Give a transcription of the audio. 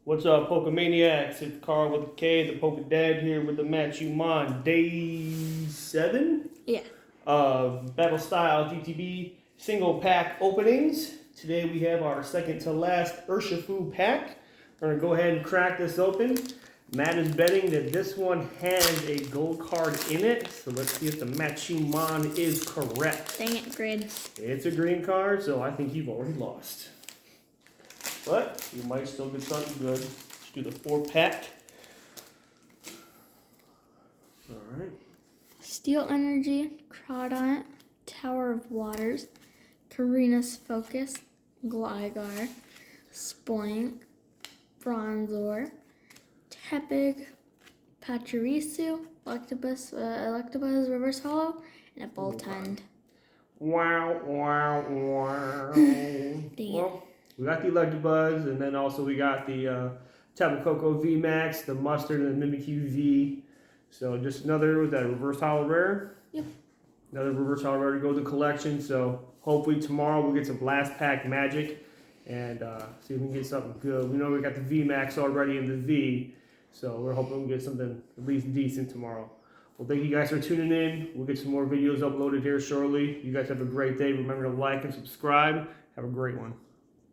What's up, Pokemaniacs? It's Carl with the K, the Poke Dad here with the Mattchewmon. Day 7? Yeah. Battle Styles ETB single pack openings. Today we have our second to last Urshifu pack. We're going to go ahead and crack this open. Matt is betting that this one has a gold card in it. So let's see if the Mattchewmon is correct. Dang it, grid. It's a green card, so I think you've already lost. But you might still get something good. Let's do the 4-pack. Alright. Steel Energy, Crawdaunt, Tower of Waters, Karina's Focus, Gligar, Spoink, Bronzor, Tepig, Pachirisu, Electabuzz Reverse Hollow, and a Boltund. Wow, wow, wow. Dang it. Well, we got the Electabuzz, and then also we got the Tapu Koko V Max, the Mustard, and the Mimikyu V. So just another with that reverse hollow rare. Yep. Another reverse hollow rare to go to the collection. So hopefully tomorrow we'll get some last pack magic and see if we can get something good. We know we got the V Max already in the V, so we're hoping we'll get something at least decent tomorrow. Well, thank you guys for tuning in. We'll get some more videos uploaded here shortly. You guys have a great day. Remember to like and subscribe. Have a great one.